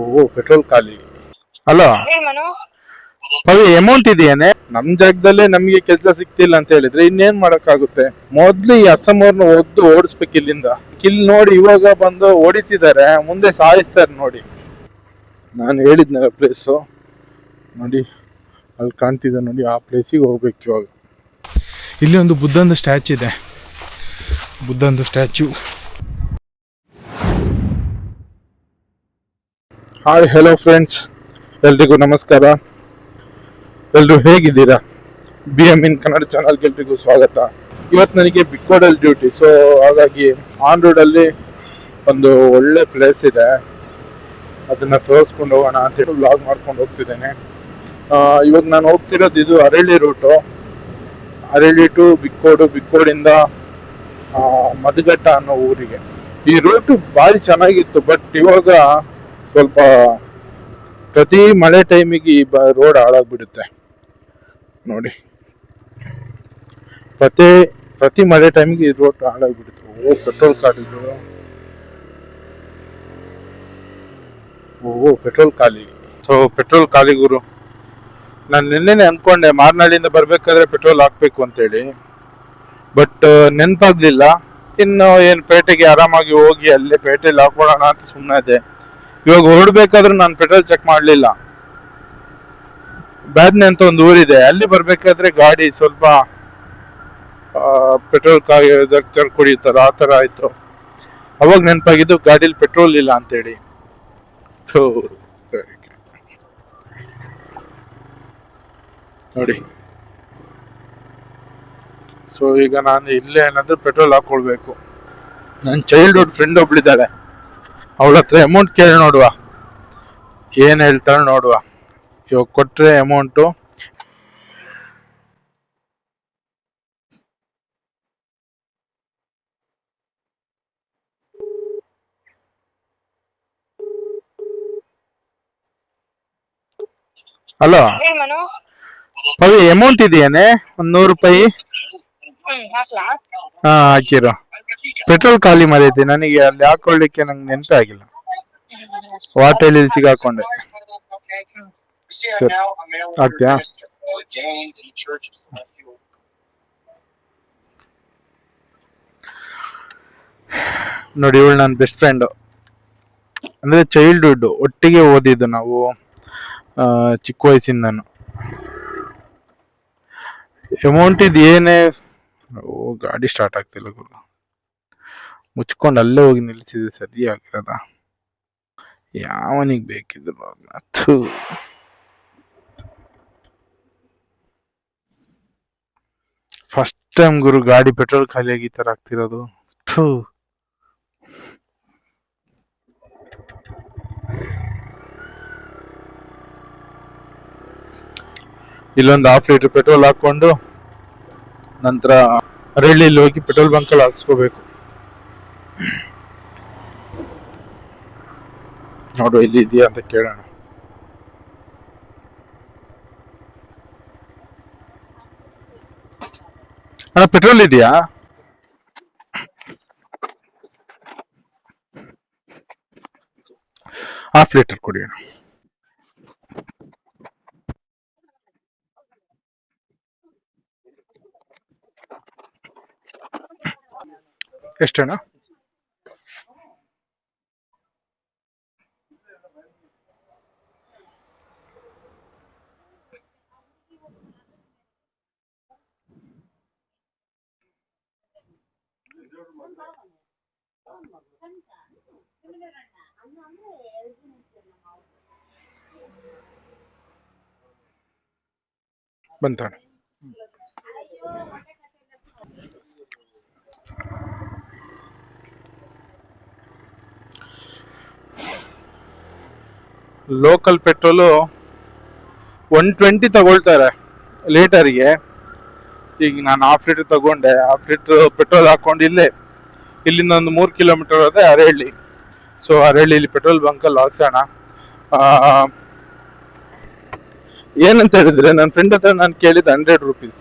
ಓ petrol ಖಾಲಿ. Hello Pavi, amount ಇದೆಯೇನೆ? ನಮ್ ಜಾಗದಲ್ಲೇ ನಮ್ಗೆ ಕೆಲಸ ಸಿಕ್ತಿಲ್ಲ ಅಂತ ಹೇಳಿದ್ರೆ ಇನ್ನೇನ್ ಮಾಡಕ್ಕಾಗುತ್ತೆ? ಮೊದ್ಲು ಈ ಅಸ್ಸಂವ್ರನ್ನ ಒದ್ದು ಓಡಿಸ್ಬೇಕು ಇಲ್ಲಿಂದ. ಇಲ್ಲಿ ನೋಡಿ ಇವಾಗ ಬಂದು ಹೊಡಿತಿದ್ದಾರೆ, ಮುಂದೆ ಸಾಯಿಸ್ತಾರೆ ನೋಡಿ. ನಾನು ಹೇಳಿದ್ನಲ್ಲ ಪ್ಲೇಸು ನೋಡಿ, ಅಲ್ಲಿ ಕಾಣ್ತಿದೆ ನೋಡಿ, ಆ ಪ್ಲೇಸಿಗೆ ಹೋಗ್ಬೇಕು ಇವಾಗ. ಇಲ್ಲಿ ಒಂದು ಬುದ್ಧಂದು ಸ್ಟ್ಯಾಚು ಇದೆ, ಬುದ್ಧಂದು ಸ್ಟ್ಯಾಚು. ಹಾಯ್ ಹೆಲೋ ಫ್ರೆಂಡ್ಸ್, ಎಲ್ರಿಗೂ ನಮಸ್ಕಾರ. ಎಲ್ರು ಹೇಗಿದ್ದೀರಾ? BM in ಕನ್ನಡ ಚಾನಲ್ಗೆ ಎಲ್ರಿಗೂ ಸ್ವಾಗತ. ಇವತ್ತು ನನಗೆ ಬಿಕ್ಕೋಡಲ್ಲಿ ಡ್ಯೂಟಿ, ಸೊ ಹಾಗಾಗಿ ಆನ್ ರೋಡಲ್ಲಿ ಒಂದು ಒಳ್ಳೆ ಪ್ಲೇಸ್ ಇದೆ, ಅದನ್ನ ತೋರಿಸ್ಕೊಂಡು ಹೋಗೋಣ ಅಂತೇಳಿ ವ್ಲಾಗ್ ಮಾಡ್ಕೊಂಡು ಹೋಗ್ತಿದ್ದೇನೆ. ಇವಾಗ ನಾನು ಹೋಗ್ತಿರೋದು ಇದು ಅರಳಿ ರೂಟು, ಅರಳಿ ಟು ಬಿಕ್ಕೋಡು, ಬಿಕ್ಕೋಡಿಂದ ಮದಗಟ್ಟ ಅನ್ನೋ ಊರಿಗೆ. ಈ ರೂಟು ಭಾರಿ ಚೆನ್ನಾಗಿತ್ತು, ಬಟ್ ಇವಾಗ ಸ್ವಲ್ಪ ಪ್ರತಿ ಮಳೆ ಟೈಮಿಗೆ ಈ ರೋಡ್ ಹಾಳಾಗ್ಬಿಡುತ್ತೆ ನೋಡಿ. ಪ್ರತಿ ಮಳೆ ಟೈಮಿಗೆ ಈ ರೋಡ್ ಹಾಳಾಗ್ಬಿಡುತ್ತೆ. ಓ ಪೆಟ್ರೋಲ್ ಖಾಲಿ, ಪೆಟ್ರೋಲ್ ಖಾಲಿ. ಸೊ ಪೆಟ್ರೋಲ್ ಖಾಲಿ ಗುರು. ನಾನು ನಿನ್ನೆನೆ ಅನ್ಕೊಂಡೆ ಮಾರ್ನಾಳಿಂದ ಬರ್ಬೇಕಾದ್ರೆ ಪೆಟ್ರೋಲ್ ಹಾಕ್ಬೇಕು ಅಂತೇಳಿ, ಬಟ್ ನೆನಪಾಗ್ಲಿಲ್ಲ. ಇನ್ನು ಏನ್ ಪೇಟೆಗೆ ಆರಾಮಾಗಿ ಹೋಗಿ ಅಲ್ಲೇ ಪೇಟೆಯಲ್ಲಿ ಹಾಕೊಳ್ಳೋಣ ಅಂತ ಸುಮ್ಮನೆ ಇದೆ. ಇವಾಗ ಹೊರಡ್ಬೇಕಾದ್ರೂ ನಾನು ಪೆಟ್ರೋಲ್ ಚೆಕ್ ಮಾಡ್ಲಿಲ್ಲ. ಬ್ಯಾದ್ನೆ ಅಂತ ಒಂದು ಊರಿದೆ, ಅಲ್ಲಿ ಬರ್ಬೇಕಾದ್ರೆ ಗಾಡಿ ಸ್ವಲ್ಪ ಪೆಟ್ರೋಲ್ ಕುಡಿಯುತ್ತಾರೆ, ಆ ತರ ಆಯ್ತು. ಅವಾಗ ನೆನಪಾಗಿದ್ದು ಗಾಡಿಲಿ ಪೆಟ್ರೋಲ್ ಇಲ್ಲ ಅಂತೇಳಿ. ನೋಡಿ, ಸೊ ಈಗ ನಾನು ಇಲ್ಲೇ ಏನಾದ್ರು ಪೆಟ್ರೋಲ್ ಹಾಕೊಳ್ಬೇಕು. ನನ್ನ ಚೈಲ್ಡ್ಹುಡ್ ಫ್ರೆಂಡ್ ಒಬ್ಳಿದ್ದಾಳೆ, ಅವಳ ಹತ್ರ ಅಮೌಂಟ್ ಕೇಳಿ ನೋಡುವ, ಏನ್ ಹೇಳ್ತಾಳೆ ನೋಡುವ. ಇವಾಗ ಕೊಟ್ರೆ ಅಮೌಂಟು. ಹಲೋ ಪವಿ, ಅಮೌಂಟ್ ಇದೆಯೇನೆ? ಒಂದ್ 100 ರೂಪಾಯಿ. ಹಾ ಹಾಕಿರು. ಪೆಟ್ರೋಲ್ ಖಾಲಿ ಮರೈತಿ, ನನಗೆ ಅಲ್ಲಿ ಹಾಕೊಳ್ಳಿಕ್ಕೆ ನಂಗೆ ನೆನಪೇ ಆಗಿಲ್ಲ. ವಾಟೆಲ್ಲಿ ಸಿಗಾಕೊಂಡೆ. ಸರಿ, ಆಗ್ತೀಯಾ? ನೋಡಿ, ಇವಳು ನನ್ನ ಬೆಸ್ಟ್ ಫ್ರೆಂಡ್, ಅಂದ್ರೆ ಚೈಲ್ಡ್ಹುಡ್, ಒಟ್ಟಿಗೆ ಓದಿದ್ದು ನಾವು ಚಿಕ್ಕ ವಯಸ್ಸಿಂದನು. ಅಮೌಂಟ್ ಇದು ಏನೇ. ಗಾಡಿ ಸ್ಟಾರ್ಟ್ ಆಗ್ತಿಲ್ಲ ಗುರು, ಮುಚ್ಕೊಂಡು ಅಲ್ಲೇ ಹೋಗಿ ನಿಲ್ಸಿದೆ, ಸರಿ ಆಗಿರದ. ಯಾವನಿಗೆ ಬೇಕಿದ್ರು ಫಸ್ಟ್ ಟೈಮ್ ಗುರು ಗಾಡಿ ಪೆಟ್ರೋಲ್ ಖಾಲಿಯಾಗಿ ಈ ತರ ಆಗ್ತಿರೋದು. ಇಲ್ಲೊಂದು 1/2 ಲೀಟರ್ ಪೆಟ್ರೋಲ್ ಹಾಕೊಂಡು ನಂತರ ಅರಳಿಯಲ್ಲಿ ಹೋಗಿ ಪೆಟ್ರೋಲ್ ಬಂಕ್ ಅಲ್ಲಿ ಹಾಕ್ಸ್ಕೋಬೇಕು. ನೋಡು ಇಲ್ಲಿ ಇದೆಯಾ ಅಂತ ಕೇಳೋಣ. ಅಣ್ಣ ಪೆಟ್ರೋಲ್ ಇದೆಯಾ? ಹಾಫ್ ಲೀಟರ್ ಕೊಡಿ. ಎಷ್ಟಣ್ಣ? ಬಂತಣ್ಣ. ಲೋಕಲ್ ಪೆಟ್ರೋಲು 120 ತಗೊಳ್ತಾರೆ ಲೀಟರ್ಗೆ. ಈಗ ನಾನು 1/2 ಲೀಟರ್ ತಗೊಂಡೆ, 1/2 ಲೀಟರ್ ಪೆಟ್ರೋಲ್ ಹಾಕೊಂಡು ಇಲ್ಲಿಂದ ಒಂದು 3 ಕಿಲೋಮೀಟರ್ ಅದೇ ಅರಳ್ಳಿ. So ಅರಳ್ಳಿಲಿ petrol ಬಂಕಲ್ಲಿ ಹಾಕ್ಸೋಣ. ಏನಂತ ಹೇಳಿದ್ರೆ, ನನ್ನ ಫ್ರೆಂಡ್ ಹತ್ರ ನಾನು ಕೇಳಿದ್ದು 100 ರೂಪೀಸ್,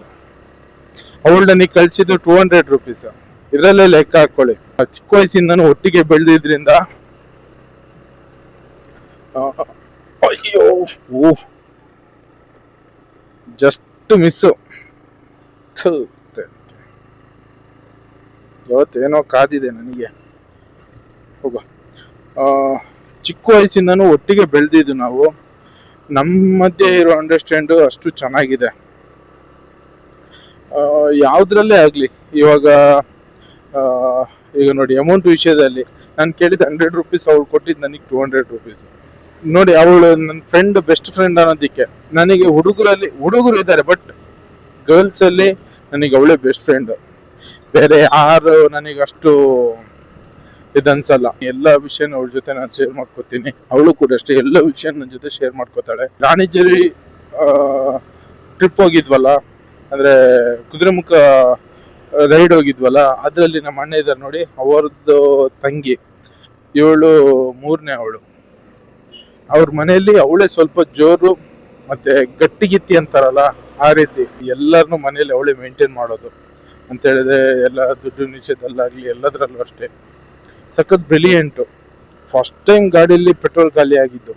ಅವಳು ನನಗೆ ಕಳಿಸಿದ್ದು 200 ರೂಪೀಸ್. ಇದರಲ್ಲೇ ಲೆಕ್ಕ ಹಾಕೊಳ್ಳಿ. ಚಿಕ್ಕ ವಯಸ್ಸಿಂದ ಒಟ್ಟಿಗೆ ಬೆಳೆದಿದ್ರಿಂದ ಆ, ಅಯ್ಯೋ ಓ ಜಸ್ಟ್ ಮಿಸ್ಸು. ಇವತ್ತೇನೋ ಕಾದಿದೆ ನನಗೆ. ಹೋಗ. ಆ, ಚಿಕ್ಕ ವಯಸ್ಸಿಂದನೂ ಒಟ್ಟಿಗೆ ಬೆಳೆದಿದ್ದು ನಾವು. ನಮ್ಮ ಮಧ್ಯೆ ಇರೋ ಅಂಡರ್ಸ್ಟ್ಯಾಂಡು ಅಷ್ಟು ಚೆನ್ನಾಗಿದೆ. ಯಾವುದ್ರಲ್ಲೇ ಆಗಲಿ ಇವಾಗ ಆ, ಈಗ ನೋಡಿ ಅಮೌಂಟ್ ವಿಷಯದಲ್ಲಿ ನಾನು ಕೇಳಿದ 100 ರುಪೀಸ್, ಅವಳು ಕೊಟ್ಟಿದ್ದು ನನಗೆ 200 ರುಪೀಸ್. ನೋಡಿ, ಅವಳು ನನ್ನ ಫ್ರೆಂಡ್, ಬೆಸ್ಟ್ ಫ್ರೆಂಡ್ ಅನ್ನೋದಕ್ಕೆ. ನನಗೆ ಹುಡುಗರು ಇದ್ದಾರೆ, ಬಟ್ ಗರ್ಲ್ಸ್ ಅಲ್ಲಿ ನನಗೆ ಅವಳೇ ಬೆಸ್ಟ್ ಫ್ರೆಂಡ್. ಬೇರೆ ಯಾರು ನನಗೆ ಅಷ್ಟು ಇದನ್ಸಲ್ಲ. ಎಲ್ಲ ವಿಷಯನ ಅವಳ ಜೊತೆ ನಾನು ಶೇರ್ ಮಾಡ್ಕೋತೀನಿ. ಅವಳು ಕೂಡ ಅಷ್ಟೇ, ಎಲ್ಲ ವಿಷಯ ನನ್ನ ಜೊತೆ ಶೇರ್ ಮಾಡ್ಕೋತಾಳೆ. ರಾಣಿಜೇರಿ ಟ್ರಿಪ್ ಹೋಗಿದ್ವಲ್ಲ, ಅಂದ್ರೆ ಕುದುರೆಮುಖ ರೈಡ್ ಹೋಗಿದ್ವಲ್ಲ, ಅದರಲ್ಲಿ ನಮ್ಮ ಅಣ್ಣ ಇದ್ದಾರೆ ನೋಡಿ, ಅವರದ್ದು ತಂಗಿ, ಇವಳು 3ನೇ ಅವಳು. ಅವ್ರ ಮನೆಯಲ್ಲಿ ಅವಳೇ ಸ್ವಲ್ಪ ಜೋರು ಮತ್ತೆ ಗಟ್ಟಿಗಿತ್ತಿ ಅಂತಾರಲ್ಲ, ಆ ರೀತಿ ಎಲ್ಲರನ್ನು ಮನೆಯಲ್ಲಿ ಅವಳೇ ಮೇಂಟೈನ್ ಮಾಡೋದು ಅಂತ ಹೇಳಿದ್ರೆ. ಎಲ್ಲ ದುಡ್ಡು ನಿಷೇಧಲ್ಲಾಗ್ಲಿ ಎಲ್ಲದರಲ್ಲೂ ಅಷ್ಟೇ ಸಖತ್ ಬ್ರಿಲಿಯಂಟು. ಫಸ್ಟ್ ಟೈಮ್ ಗಾಡಿಯಲ್ಲಿ ಪೆಟ್ರೋಲ್ ಖಾಲಿ ಆಗಿದ್ದು.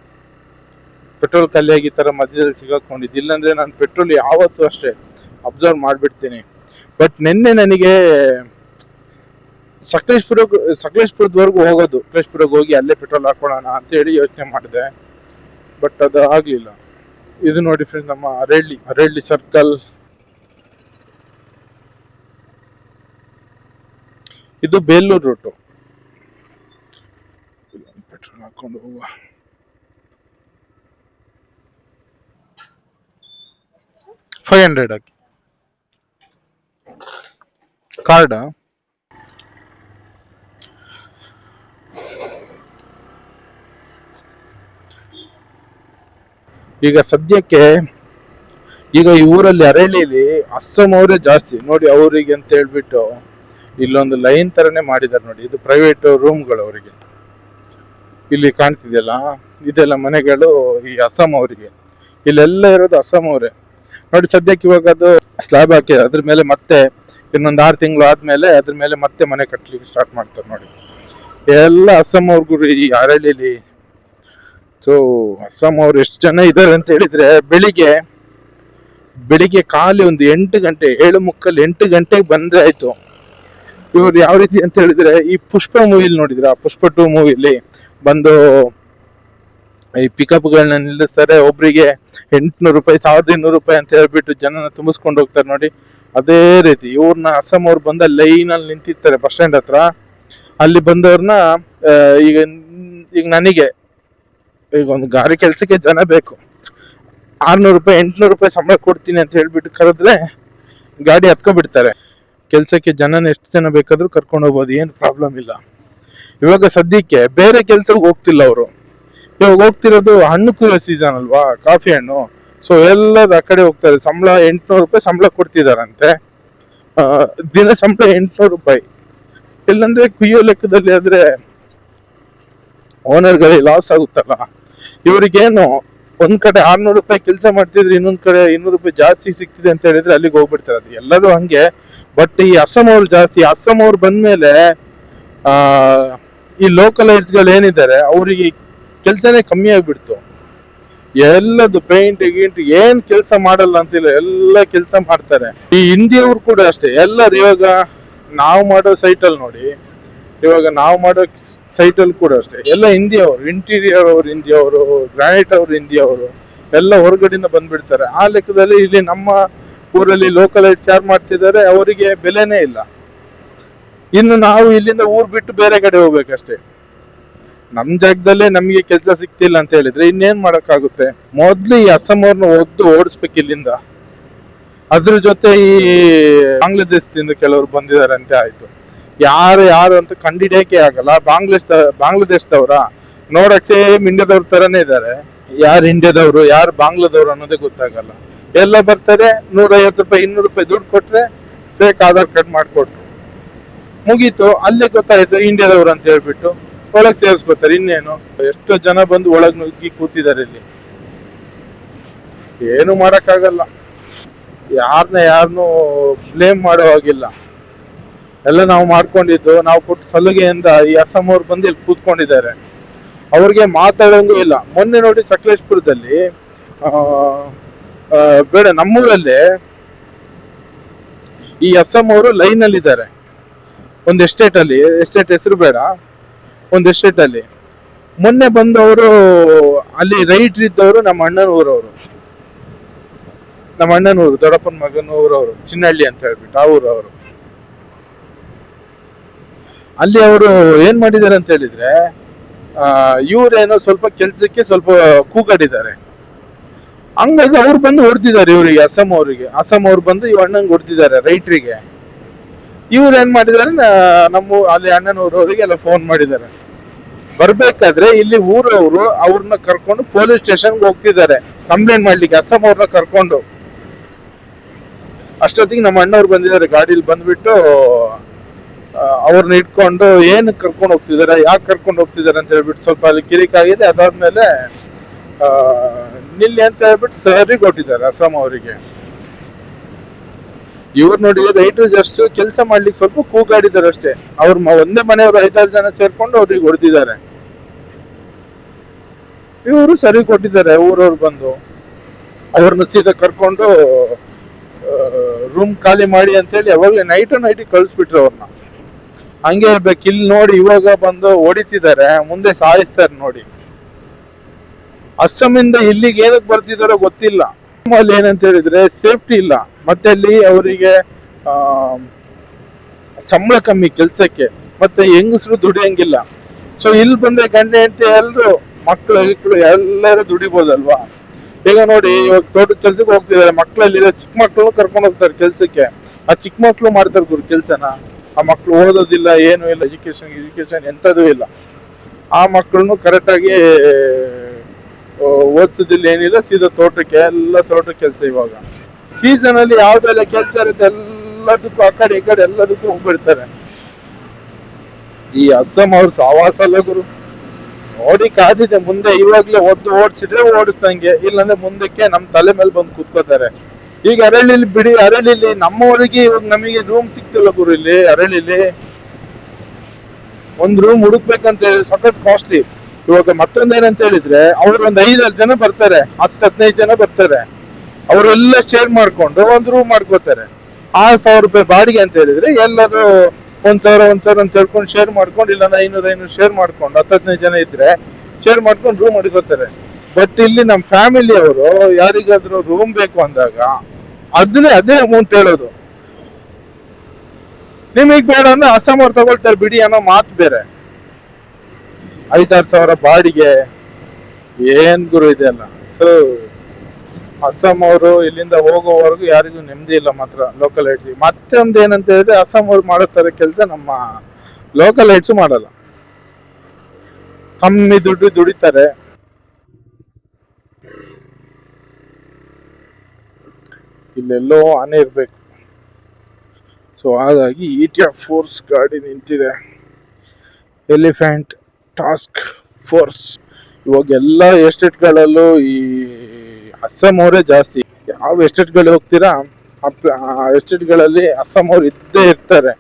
ಪೆಟ್ರೋಲ್ ಖಾಲಿ ಆಗಿ ತರ ಮಧ್ಯದಲ್ಲಿ ಸಿಗಾಕೊಂಡಿದ್ದು. ಇಲ್ಲಾಂದ್ರೆ ನಾನು ಪೆಟ್ರೋಲ್ ಯಾವತ್ತೂ ಅಷ್ಟೇ ಅಬ್ಸರ್ವ್ ಮಾಡ್ಬಿಡ್ತೀನಿ. ಬಟ್ ನಿನ್ನೆ ನನಗೆ ಸಕಲೇಶ್ಪುರದವರೆಗೂ ಹೋಗೋದು, ಸಕಲೇಶ್ಪುರಕ್ಕೆ ಹೋಗಿ ಅಲ್ಲೇ ಪೆಟ್ರೋಲ್ ಹಾಕೊಳ್ಳೋಣ ಅಂತ ಹೇಳಿ ಯೋಚನೆ ಮಾಡಿದೆ. ಬಟ್ ಅದು ಆಗ್ಲಿಲ್ಲ. ಇದು ನೋಡಿ ಫ್ರೆಂಡ್ಸ್, ನಮ್ಮ ಅರಳ್ಳಿ ಸರ್ಕಲ್. ಇದು ಬೇಲೂರು ರೂಟು. ಪೆಟ್ರೋಲ್ ಹಾಕೊಂಡು ಹೋಗುವ. $500 ಹಾಕಿ. ಕಾರ್ಡ್ ಈಗ ಸದ್ಯಕ್ಕೆ ಈಗ ಈ ಊರಲ್ಲಿ ಅರಳಿಲಿ ಅಸ್ಸಾಂ ಅವರೇ ಜಾಸ್ತಿ ನೋಡಿ. ಅವರಿಗೆ ಅಂತ ಹೇಳ್ಬಿಟ್ಟು ಇಲ್ಲೊಂದು ಲೈನ್ ತರನೇ ಮಾಡಿದ್ದಾರೆ ನೋಡಿ. ಇದು ಪ್ರೈವೇಟ್ ರೂಮ್ಗಳು ಅವರಿಗೆ. ಇಲ್ಲಿ ಕಾಣ್ತಿದೆಯಲ್ಲ, ಇದೆಲ್ಲ ಮನೆಗಳು ಈ ಅಸ್ಸಾಂ ಅವರಿಗೆ. ಇಲ್ಲೆಲ್ಲ ಇರೋದು ಅಸ್ಸಾಂ ಅವರೇ ನೋಡಿ. ಸದ್ಯಕ್ಕೆ ಇವಾಗ ಅದು ಸ್ಲ್ಯಾಬ್ ಹಾಕಿ ಅದ್ರ ಮೇಲೆ ಮತ್ತೆ ಇನ್ನೊಂದು 6 ತಿಂಗಳು ಆದ್ಮೇಲೆ ಅದ್ರ ಮೇಲೆ ಮತ್ತೆ ಮನೆ ಕಟ್ಟಲಿಕ್ಕೆ ಸ್ಟಾರ್ಟ್ ಮಾಡ್ತಾರೆ ನೋಡಿ. ಎಲ್ಲ ಅಸ್ಸಾಂ ಅವ್ರಿಗೂ ಈ ಅರಳಿಲಿ. ಸೊ ಅಸ್ಸಾಂ ಅವ್ರು ಎಷ್ಟು ಜನ ಇದ್ದಾರೆ ಅಂತ ಹೇಳಿದ್ರೆ, ಬೆಳಿಗ್ಗೆ ಖಾಲಿ ಒಂದು 8 ಗಂಟೆ, 7:45, 8 ಗಂಟೆಗೆ ಬಂದ್ರೆ ಆಯ್ತು. ಇವ್ರು ಯಾವ ರೀತಿ ಅಂತ ಹೇಳಿದ್ರೆ, ಈ ಪುಷ್ಪ ಮೂವಿಲಿ ನೋಡಿದ್ರ, ಪುಷ್ಪ 2 ಮೂವಿಲಿ ಬಂದು ಈ ಪಿಕಪ್ಗಳನ್ನ ನಿಲ್ಲಿಸ್ತಾರೆ. ಒಬ್ರಿಗೆ 800 ರೂಪಾಯಿ, 1200 ರೂಪಾಯಿ ಅಂತ ಹೇಳ್ಬಿಟ್ಟು ಜನನ ತುಂಬಿಸ್ಕೊಂಡು ಹೋಗ್ತಾರೆ ನೋಡಿ. ಅದೇ ರೀತಿ ಇವ್ರನ್ನ ಅಸ್ಸಾಂ ಅವ್ರು ಬಂದ ಲೈನ್ ಅಲ್ಲಿ ನಿಂತಿರ್ತಾರೆ ಬಸ್ ಸ್ಟ್ಯಾಂಡ್ ಹತ್ರ. ಅಲ್ಲಿ ಬಂದವ್ರನ್ನ ಈಗ ನನಗೆ ಈಗ ಒಂದು ಗಾಡಿ ಕೆಲ್ಸಕ್ಕೆ ಜನ ಬೇಕು, 600 ರೂಪಾಯಿ 800 ರೂಪಾಯಿ ಸಂಬಳ ಕೊಡ್ತೀನಿ ಅಂತ ಹೇಳ್ಬಿಟ್ಟು ಕರೆದ್ರೆ ಗಾಡಿ ಹತ್ಕೊಬಿಡ್ತಾರೆ. ಕೆಲ್ಸಕ್ಕೆ ಜನನ ಎಷ್ಟು ಜನ ಬೇಕಾದ್ರೂ ಕರ್ಕೊಂಡು ಹೋಗ್ಬೋದು, ಏನು ಪ್ರಾಬ್ಲಮ್ ಇಲ್ಲ. ಇವಾಗ ಸದ್ಯಕ್ಕೆ ಬೇರೆ ಕೆಲ್ಸಕ್ಕೆ ಹೋಗ್ತಿಲ್ಲ ಅವರು. ಇವಾಗ ಹೋಗ್ತಿರೋದು ಹಣ್ಣು ಕುಯ್ಯೋ ಸೀಸನ್ ಅಲ್ವಾ, ಕಾಫಿ ಹಣ್ಣು. ಸೊ ಎಲ್ಲರೂ ಆ ಕಡೆ ಹೋಗ್ತಾರೆ. ಸಂಬಳ 800 ರೂಪಾಯಿ ಸಂಬಳ ಕೊಡ್ತಿದಾರಂತೆ. ದಿನ ಸಂಬಳ 800 ರೂಪಾಯಿ. ಇಲ್ಲಂದ್ರೆ ಕುಯ್ಯೋ ಲೆಕ್ಕದಲ್ಲಿ ಆದ್ರೆ ಓನರ್ಗಳಿಗೆ ಲಾಸ್ ಆಗುತ್ತಲ್ಲ. ಇವ್ರಿಗೇನು ಒಂದ್ ಕಡೆ 600 ರೂಪಾಯಿ ಕೆಲಸ ಮಾಡ್ತಿದ್ರೆ, ಇನ್ನೊಂದ್ ಕಡೆ 200 ರೂಪಾಯಿ ಜಾಸ್ತಿ ಸಿಗ್ತಿದೆ ಅಂತ ಹೇಳಿದ್ರೆ ಅಲ್ಲಿಗೆ ಹೋಗ್ಬಿಡ್ತಾರೆ. ಅದು ಎಲ್ಲರೂ ಹಂಗೆ. ಬಟ್ ಈ ಅಸ್ಸಾಂ ಅವ್ರು ಜಾಸ್ತಿ. ಅಸ್ಸಾಂ ಅವ್ರು ಬಂದ್ಮೇಲೆ ಈ ಲೋಕಲೈಟ್ಸ್ಗಳು ಏನಿದ್ದಾರೆ ಅವರಿಗೆ ಕೆಲ್ಸನೇ ಕಮ್ಮಿ ಆಗ್ಬಿಡ್ತು. ಎಲ್ಲದು ಪೇಂಟ್ ಗೀಂಟ್ ಏನ್ ಕೆಲಸ ಮಾಡಲ್ಲ ಅಂತಿಲ್ಲ, ಎಲ್ಲ ಕೆಲಸ ಮಾಡ್ತಾರೆ. ಈ ಹಿಂದಿಯವ್ರು ಕೂಡ ಅಷ್ಟೇ. ಎಲ್ಲರೂ ಇವಾಗ ನಾವು ಮಾಡೋ ಸೈಟಲ್ಲಿ ನೋಡಿ, ಇವಾಗ ನಾವು ಮಾಡೋ ಸೈಟಲ್ಲಿ ಕೂಡ ಅಷ್ಟೇ ಎಲ್ಲ ಹಿಂದಿಯವರು. ಇಂಟೀರಿಯರ್ ಅವ್ರು ಹಿಂದಿಯವರು, ಗ್ರಾನೈಟ್ ಅವ್ರು ಹಿಂದಿಯವರು, ಎಲ್ಲ ಹೊರಗಡೆಯಿಂದ ಬಂದ್ಬಿಡ್ತಾರೆ. ಆ ಲೆಕ್ಕದಲ್ಲಿ ಇಲ್ಲಿ ನಮ್ಮ ಊರಲ್ಲಿ ಲೋಕಲೈಟ್ಸ್ ಯಾರು ಮಾಡ್ತಿದ್ದಾರೆ ಅವರಿಗೆ ಬೆಲೆನೇ ಇಲ್ಲ. ಇನ್ನು ನಾವು ಇಲ್ಲಿಂದ ಊರ್ ಬಿಟ್ಟು ಬೇರೆ ಕಡೆ ಹೋಗ್ಬೇಕಷ್ಟೇ. ನಮ್ ಜಾಗದಲ್ಲೇ ನಮ್ಗೆ ಕೆಲಸ ಸಿಗ್ತಿಲ್ಲ ಅಂತ ಹೇಳಿದ್ರೆ ಇನ್ನೇನ್ ಮಾಡಕ್ಕಾಗುತ್ತೆ. ಮೊದ್ಲು ಈ ಅಸ್ಸಾಂ ಅವ್ರನ್ನ ಓಡಿಸ್ಬೇಕು ಇಲ್ಲಿಂದ. ಅದ್ರ ಜೊತೆ ಈ ಬಾಂಗ್ಲಾದೇಶದಿಂದ ಕೆಲವರು ಬಂದಿದ್ದಾರೆ ಅಂತ ಆಯ್ತು. ಯಾರು ಅಂತ ಕಂಡಿಡಿಯಕ್ಕೆ ಆಗಲ್ಲ. ಬಾಂಗ್ಲಾದೇಶದವ್ರ ನೋಡಕ್ ಸೇಮ್ ಇಂಡಿಯಾದವ್ರ ತರನೇ ಇದ್ದಾರೆ. ಯಾರು ಇಂಡಿಯಾದವ್ರು ಯಾರು ಬಾಂಗ್ಲಾದವ್ರು ಅನ್ನೋದೇ ಗೊತ್ತಾಗಲ್ಲ. ಎಲ್ಲ ಬರ್ತಾರೆ, 150 ರೂಪಾಯಿ 200 ರೂಪಾಯಿ ದುಡ್ಡು ಕೊಟ್ರೆ ಫೇಕ್ ಆಧಾರ್ ಕಾರ್ಡ್ ಮಾಡ್ಕೊಟ್ರು, ಮುಗೀತು. ಅಲ್ಲೇ ಗೊತ್ತಾಯ್ತು ಇಂಡಿಯಾದವ್ರು ಅಂತ ಹೇಳ್ಬಿಟ್ಟು ಒಳಗ್ ಸೇರಿಸ್ಕೊತಾರೆ. ಇನ್ನೇನು, ಎಷ್ಟೋ ಜನ ಬಂದು ಒಳಗ್ ನುಗ್ಗಿ ಕೂತಿದ್ದಾರೆ ಇಲ್ಲಿ. ಏನು ಮಾಡಕ್ಕಾಗಲ್ಲ. ಯಾರನ್ನೂ ಬ್ಲೇಮ್ ಮಾಡೋ ಹಾಗಿಲ್ಲ. ಎಲ್ಲ ನಾವು ಮಾಡ್ಕೊಂಡಿದ್ದು, ನಾವು ಕೊಟ್ಟು ಸಲುಗೆಯಿಂದ ಈ ಅಸ್ಸಾಂ ಅವ್ರು ಬಂದು ಇಲ್ಲಿ ಕೂತ್ಕೊಂಡಿದ್ದಾರೆ. ಅವ್ರಿಗೆ ಮಾತಾಡೋಂಗೂ ಇಲ್ಲ. ಮೊನ್ನೆ ನೋಡಿ ಸಕಲೇಶ್ಪುರದಲ್ಲಿ ಬೇಡ ನಮ್ಮೂರಲ್ಲೇ ಈ ಅಸ್ಸಾಂ ಅವರು ಲೈನ್ ಅಲ್ಲಿ ಇದ್ದಾರೆ. ಒಂದು ಎಸ್ಟೇಟ್ ಅಲ್ಲಿ, ಎಸ್ಟೇಟ್ ಹೆಸರು ಬೇಡ, ಒಂದು ಎಸ್ಟೇಟ್ ಅಲ್ಲಿ ಮೊನ್ನೆ ಬಂದವರು ಅಲ್ಲಿ ರೈಟ್ರ್ ಇದ್ದವರು ನಮ್ಮ ಅಣ್ಣನ ಊರವರು, ನಮ್ಮ ಅಣ್ಣನ ಊರು, ದೊಡ್ಡಪ್ಪನ ಮಗನ ಊರವರು, ಚಿನ್ನಹಳ್ಳಿ ಅಂತ ಹೇಳ್ಬಿಟ್ಟು ಆ ಊರವರು. ಅಲ್ಲಿ ಅವರು ಏನ್ ಮಾಡಿದ್ದಾರೆ ಅಂತ ಹೇಳಿದ್ರೆ, ಇವ್ರೇನೋ ಸ್ವಲ್ಪ ಕೆಲ್ಸಕ್ಕೆ ಸ್ವಲ್ಪ ಕೂಗಾಡಿದ್ದಾರೆ. ಹಂಗಾಗಿ ಅವ್ರು ಬಂದು ಹೊಡ್ದಿದ್ದಾರೆ ಇವರಿಗೆ, ಅಸ್ಸಾಂ ಅವರಿಗೆ. ಅಸ್ಸಾಂ ಅವ್ರು ಬಂದು ಇವ್ ಅಣ್ಣಂಗೆ ಹೊಡ್ದಿದ್ದಾರೆ ರೈಟ್ರಿಗೆ. ಇವ್ರು ಏನ್ ಮಾಡಿದ್ದಾರೆ, ನಮ್ಮ ಅಲ್ಲಿ ಅಣ್ಣನೂರವರಿಗೆ ಎಲ್ಲ ಫೋನ್ ಮಾಡಿದ್ದಾರೆ. ಬರ್ಬೇಕಾದ್ರೆ ಇಲ್ಲಿ ಊರವರು ಅವ್ರನ್ನ ಕರ್ಕೊಂಡು ಪೊಲೀಸ್ ಸ್ಟೇಷನ್ಗೆ ಹೋಗ್ತಿದ್ದಾರೆ ಕಂಪ್ಲೇಂಟ್ ಮಾಡ್ಲಿಕ್ಕೆ, ಅಸ್ಸಾಂ ಅವ್ರನ್ನ ಕರ್ಕೊಂಡು. ಅಷ್ಟೊತ್ತಿಗೆ ನಮ್ಮ ಅಣ್ಣವ್ರು ಬಂದಿದ್ದಾರೆ ಗಾಡಿಲಿ. ಬಂದ್ಬಿಟ್ಟು ಅವ್ರನ್ನ ಇಟ್ಕೊಂಡು ಏನ್ ಕರ್ಕೊಂಡು ಹೋಗ್ತಿದಾರೆ, ಯಾಕೆ ಕರ್ಕೊಂಡು ಹೋಗ್ತಿದಾರೆ ಅಂತ ಹೇಳ್ಬಿಟ್ಟು ಸ್ವಲ್ಪ ಅಲ್ಲಿ ಕಿರಿಕಾಗಿದೆ. ಅದಾದ್ಮೇಲೆ ನಿಲ್ಲಿ ಅಂತ ಹೇಳ್ಬಿಟ್ಟು ಸರಿ ಕೊಟ್ಟಿದ್ದಾರೆ ಅಸ್ಸಾಂ ಅವರಿಗೆ. ಇವ್ರು ನೋಡಿ ರೈತರು ಜಸ್ಟ್ ಕೆಲಸ ಮಾಡ್ಲಿಕ್ಕೆ ಸ್ವಲ್ಪ ಕೂಗಾಡಿದ್ದಾರೆ ಅಷ್ಟೇ. ಅವ್ರ ಒಂದೇ ಮನೆಯವರು 5-6 ಜನ ಸೇರ್ಕೊಂಡು ಅವ್ರಿಗೆ ಹೊಡೆದಿದ್ದಾರೆ. ಇವರು ಸರಿ ಕೊಟ್ಟಿದ್ದಾರೆ. ಊರವ್ರು ಬಂದು ಅವ್ರನ್ನ ಸೀದಾ ಕರ್ಕೊಂಡು ರೂಮ್ ಖಾಲಿ ಮಾಡಿ ಅಂತೇಳಿ ಅವಾಗಲೇ ನೈಟಿಗೆ ಕಳಿಸ್ಬಿಟ್ರು ಅವ್ರನ್ನ. ಹಂಗೆ ಇರ್ಬೇಕು. ಇಲ್ಲಿ ನೋಡಿ ಇವಾಗ ಬಂದು ಹೊಡಿತಿದ್ದಾರೆ, ಮುಂದೆ ಸಾಯಿಸ್ತಾರೆ ನೋಡಿ. ಅಸ್ಸಾಮಿಂದ ಇಲ್ಲಿಗೆ ಏನಕ್ಕೆ ಬರ್ತಿದಾರೋ ಗೊತ್ತಿಲ್ಲ. ಅಲ್ಲಿ ಏನಂತ ಹೇಳಿದ್ರೆ ಸೇಫ್ಟಿ ಇಲ್ಲ, ಮತ್ತೆ ಅಲ್ಲಿ ಅವರಿಗೆ ಸಂಬಳ ಕಮ್ಮಿ ಕೆಲ್ಸಕ್ಕೆ, ಮತ್ತೆ ಹೆಂಗಸರು ದುಡಿಯಂಗಿಲ್ಲ. ಸೊ ಇಲ್ಲಿ ಬಂದ್ರೆ ಗಂಡ ಹೆಂಡತಿ ಎಲ್ರು, ಮಕ್ಕಳು ಎಲ್ಲರೂ ದುಡಿಬೋದಲ್ವಾ. ಈಗ ನೋಡಿ ಇವಾಗ ತೋಟದ ಕೆಲ್ಸಕ್ಕೆ ಹೋಗ್ತಿದ್ದಾರೆ, ಮಕ್ಕಳಲ್ಲಿರೋ ಚಿಕ್ಕ ಮಕ್ಕಳು ಕರ್ಕೊಂಡು ಹೋಗ್ತಾರೆ ಕೆಲ್ಸಕ್ಕೆ. ಆ ಚಿಕ್ಕ ಮಕ್ಕಳು ಮಾಡ್ತಾರೆ ಗುರು ಕೆಲ್ಸನ. ಆ ಮಕ್ಕಳು ಓದೋದಿಲ್ಲ, ಏನು ಇಲ್ಲ, ಎಜುಕೇಶನ್ ಎಂಥದೂ ಇಲ್ಲ. ಆ ಮಕ್ಕಳನ್ನು ಕರೆಕ್ಟಾಗಿ ಓದಿಸೋದಿಲ್ಲ, ಏನಿಲ್ಲ, ಸೀದಾ ತೋಟಕ್ಕೆ, ಎಲ್ಲ ತೋಟಕ್ಕೆ ಕೆಲಸ. ಇವಾಗ ಸೀಸನ್ ಅಲ್ಲಿ ಯಾವ್ದೆಲ್ಲ ಕೆಲಸ ಇರುತ್ತೆ ಎಲ್ಲದಕ್ಕೂ ಆ ಕಡೆ ಈ ಕಡೆ ಎಲ್ಲದಕ್ಕೂ ಹೋಗ್ಬಿಡ್ತಾರೆ. ಈ ಅಸ್ಸಾಂ ಅವ್ರ ಸವಾಸ ಅಲ್ಲ ಗುರು. ನೋಡಿ ಕಾದಿದೆ ಮುಂದೆ. ಇವಾಗ್ಲೇ ಓಡಿಸಿದ್ರೆ ಓಡಿಸ್ದಂಗೆ, ಇಲ್ಲಾಂದ್ರೆ ಮುಂದಕ್ಕೆ ನಮ್ ತಲೆ ಮೇಲೆ ಬಂದು ಕೂತ್ಕೋತಾರೆ. ಈಗ ಅರಳಿಲಿ ಬಿಡಿ, ಅರಳಿಲಿ ನಮ್ಮವರಿಗೆ ಇವಾಗ ನಮಗೆ ರೂಮ್ ಸಿಗ್ತಿಲ್ಲ ಗುರು. ಇಲ್ಲಿ ಅರಳಿಲಿ ಒಂದ್ ರೂಮ್ ಹುಡುಕ್ಬೇಕಂತ ಸಖತ್ ಕಾಸ್ಟ್ಲಿ. ಇವಾಗ ಮತ್ತೊಂದೇನಂತ ಹೇಳಿದ್ರೆ, ಅವ್ರು ಒಂದ್ 5-6 ಜನ ಬರ್ತಾರೆ, 10-15 ಜನ ಬರ್ತಾರೆ. ಅವರೆಲ್ಲ ಶೇರ್ ಮಾಡ್ಕೊಂಡು ಒಂದ್ ರೂಮ್ ಮಾಡ್ಕೋತಾರೆ. 6,000 ರೂಪಾಯಿ ಬಾಡಿಗೆ ಅಂತ ಹೇಳಿದ್ರೆ ಎಲ್ಲರೂ 1,000 ಅಂತ ಹೇಳ್ಕೊಂಡು ಶೇರ್ ಮಾಡ್ಕೊಂಡು, ಇಲ್ಲ 500 ಶೇರ್ ಮಾಡ್ಕೊಂಡು 10-15 ಜನ ಇದ್ರೆ ಶೇರ್ ಮಾಡ್ಕೊಂಡು ರೂಮ್ ಮಾಡ್ಕೋತಾರೆ. ಬಟ್ ಇಲ್ಲಿ ನಮ್ಮ ಫ್ಯಾಮಿಲಿ ಅವರು ಯಾರಿಗಾದ್ರೂ ರೂಮ್ ಬೇಕು ಅಂದಾಗ ಅದೇ ಅಮೌಂಟ್ ಹೇಳೋದು. ನಿಮಗ್ ಬೇಡ ಅಂದ್ರೆ ಅಸ್ಸಾಂ ಅವ್ರು ತಗೊಳ್ತಾರೆ ಬಿಡಿ ಅನ್ನೋ ಮಾತು ಬೇರೆ. 5-6 ಸಾವಿರ ಬಾಡಿಗೆ ಏನ್ ಗುರು ಇದೆಲ್ಲ. ಸೊ ಅಸ್ಸಾಂ ಅವರು ಇಲ್ಲಿಂದ ಹೋಗೋವರೆಗೂ ಯಾರಿಗೂ ನೆಮ್ಮದಿ ಇಲ್ಲ ಮಾತ್ರ ಲೋಕಲ್ ಐಟ್ಸ್. ಮತ್ತೊಂದು ಏನಂತ ಹೇಳಿದ್ರೆ, ಅಸ್ಸಾಂ ಅವ್ರು ಮಾಡೋ ತರ ಕೆಲಸ ನಮ್ಮ ಲೋಕಲ್ ಐಟ್ಸ್ ಮಾಡಲ್ಲ. ಕಮ್ಮಿ ದುಡ್ಡು ದುಡಿತಾರೆ. ಇಲ್ಲೆಲ್ಲೋ ಆನೆ ಇರ್ಬೇಕು. ಸೊ ಹಾಗಾಗಿ ETF ಫೋರ್ಸ್ ಗಾಡಿ ನಿಂತಿದೆ, ಎಲಿಫೆಂಟ್ ಟಾಸ್ಕ್ ಫೋರ್ಸ್. ಇವಾಗ ಎಲ್ಲ ಎಸ್ಟೇಟ್ಗಳಲ್ಲೂ ಈ ಅಸ್ಸಾಂ ಅವರೇ ಜಾಸ್ತಿ. ಯಾವ ಎಸ್ಟೇಟ್ಗಳು ಹೋಗ್ತೀರಾ ಆ ಎಸ್ಟೇಟ್ಗಳಲ್ಲಿ ಅಸ್ಸಾಂ ಅವ್ರು ಇದ್ದೇ ಇರ್ತಾರೆ.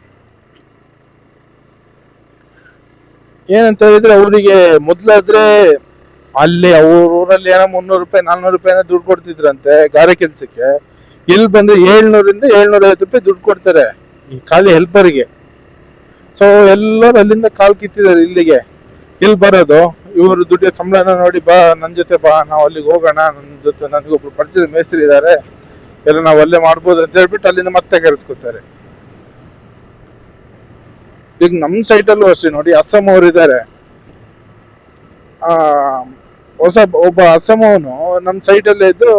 ಏನಂತ ಹೇಳಿದ್ರೆ, ಅವರಿಗೆ ಮೊದ್ಲಾದ್ರೆ ಅಲ್ಲಿ ಅವ್ರ ಊರಲ್ಲಿ ಏನೋ 300 ರೂಪಾಯಿ 400 ರೂಪಾಯಿನ ದುಡ್ಡು ಕೊಡ್ತಿದ್ರಂತೆ ಗಾರೆ ಕೆಲ್ಸಕ್ಕೆ. ಇಲ್ಲಿ ಬಂದು 700ರಿಂದ 750 ರೂಪಾಯಿ ದುಡ್ಡು ಕೊಡ್ತಾರೆ ಈ ಖಾಲಿ ಹೆಲ್ಪರ್ಗೆ. ಸೊ ಎಲ್ಲರೂ ಅಲ್ಲಿಂದ ಕಾಲ್ ಕಿತ್ತಿದ್ದಾರೆ ಇಲ್ಲಿಗೆ. ಇಲ್ಲಿ ಬರೋದು, ಇವರು ದುಡ್ಡಿನ ಸಂಬಳನ ನೋಡಿ, ಬಾ ನನ್ನ ಜೊತೆ ಬಾ, ನಾವು ಅಲ್ಲಿಗೆ ಹೋಗೋಣ, ನನ್ನ ಜೊತೆ ನನಗೊಬ್ರು ಪರಿಚಯದ ಮೇಸ್ತ್ರಿ ಇದ್ದಾರೆ, ಎಲ್ಲ ನಾವು ಅಲ್ಲೇ ಮಾಡ್ಬೋದು ಅಂತ ಹೇಳ್ಬಿಟ್ಟು ಅಲ್ಲಿಂದ ಮತ್ತೆ ಕರೆಸ್ಕೊತಾರೆ. ಈಗ ನಮ್ಮ ಸೈಟಲ್ಲೂ ಅಷ್ಟೇ ನೋಡಿ, ಅಸ್ಸಾಂ ಅವ್ರು ಇದ್ದಾರೆ. ಒಬ್ಬ ಅಸ್ಸಾಂ ಅವನು ನಮ್ಮ ಸೈಟಲ್ಲೇ ಇದ್ದು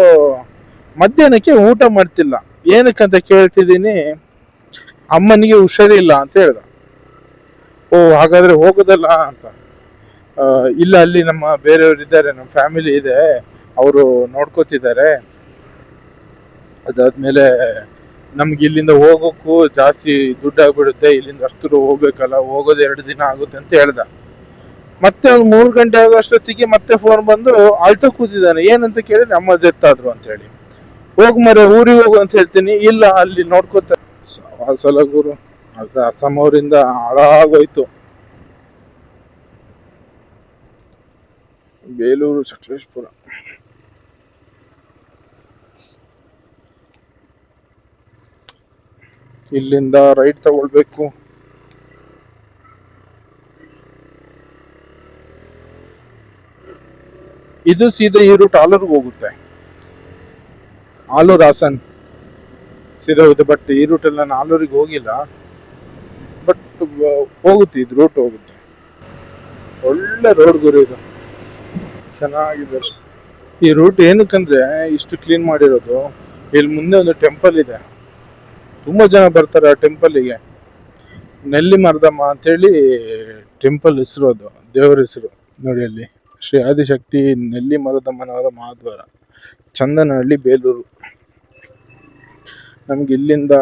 ಮಧ್ಯಾಹ್ನಕ್ಕೆ ಊಟ ಮಾಡ್ತಿಲ್ಲ. ಏನಕ್ಕಂತ ಕೇಳ್ತಿದ್ದೀನಿ, ಅಮ್ಮನಿಗೆ ಹುಷಾರಿಲ್ಲ ಅಂತ ಹೇಳ್ದ. ಓ ಹಾಗಾದ್ರೆ ಹೋಗೋದಲ್ಲ ಅಂತ. ಇಲ್ಲ, ಅಲ್ಲಿ ನಮ್ಮ ಬೇರೆಯವ್ರು ಇದ್ದಾರೆ, ನಮ್ಮ ಫ್ಯಾಮಿಲಿ ಇದೆ, ಅವರು ನೋಡ್ಕೋತಿದ್ದಾರೆ. ಅದಾದ್ಮೇಲೆ ನಮ್ಗೆ ಇಲ್ಲಿಂದ ಹೋಗೋಕ್ಕೂ ಜಾಸ್ತಿ ದುಡ್ಡು ಆಗ್ಬಿಡುತ್ತೆ, ಇಲ್ಲಿಂದ ಅಷ್ಟು ದೂರ ಹೋಗ್ಬೇಕಲ್ಲ, ಹೋಗೋದು 2 ದಿನ ಆಗುತ್ತೆ ಅಂತ ಹೇಳ್ದ. ಮತ್ತೆ 3 ಗಂಟೆ ಆಗೋಷ್ಟೊತ್ತಿಗೆ ಮತ್ತೆ ಫೋನ್ ಬಂದು ಅಳ್ತಾ ಕೂತಿದ್ದಾನೆ. ಏನಂತ ಕೇಳಿದ್ರೆ, ಅಮ್ಮ ಡೆತ್ ಆದ್ರು ಅಂತ ಹೇಳಿ. ಹೋಗ್ ಮರೆ ಊರಿಗೆ ಹೋಗು ಅಂತ ಹೇಳ್ತೀನಿ, ಇಲ್ಲ ಅಲ್ಲಿ ನೋಡ್ಕೋತಾರೆ. ಸಲ ಗುರು, ಅದು ಅಸ್ಸಾಂ ಅವರಿಂದ ಹಾಳಾಗೋಯ್ತು. ಬೇಲೂರು ಸಕಲೇಶ್ಪುರ. ಇಲ್ಲಿಂದ ರೈಟ್ ತಗೊಳ್ಬೇಕು. ಇದು ಸೀದಾ ಈ ರೂಟ್ ಆಲೂರ್ಗೆ ಹೋಗುತ್ತೆ, ಆಲೂರು ಹಾಸನ್ ಸೀದಾ ಹೋಗುತ್ತೆ. ಬಟ್ ಈ ರೂಟಲ್ಲಿ ನಾನು ಆಲೂರಿಗೆ ಹೋಗಿಲ್ಲ, ಬಟ್ ಹೋಗುತ್ತೆ, ಇದು ರೂಟ್ ಹೋಗುತ್ತೆ. ಒಳ್ಳೆ ರೋಡ್ ಗುರು ಇದು, ಚೆನ್ನಾಗಿದೆ. ಈ ರೂಟ್ ಏನಕ್ಕಂದ್ರೆ ಇಷ್ಟು ಕ್ಲೀನ್ ಮಾಡಿರೋದು, ಇಲ್ಲಿ ಮುಂದೆ ಒಂದು ಟೆಂಪಲ್ ಇದೆ, ತುಂಬಾ ಜನ ಬರ್ತಾರೆ ಆ ಟೆಂಪಲ್ಗೆ. ನೆಲ್ಲಿ ಮರ್ದಮ್ಮ ಅಂತೇಳಿ ಟೆಂಪಲ್ ಹೆಸರು, ಅದು ದೇವರ ಹೆಸರು ನೋಡಿ. ಅಲ್ಲಿ ಶ್ರೀ ಆದಿಶಕ್ತಿ ನೆಲ್ಲಿ ಮರದಮ್ಮನವರ ಮಹಾದ್ವಾರ, ಚಂದನಹಳ್ಳಿ, ಬೇಲೂರು. ನಮ್ಗೆ ಇಲ್ಲಿಂದ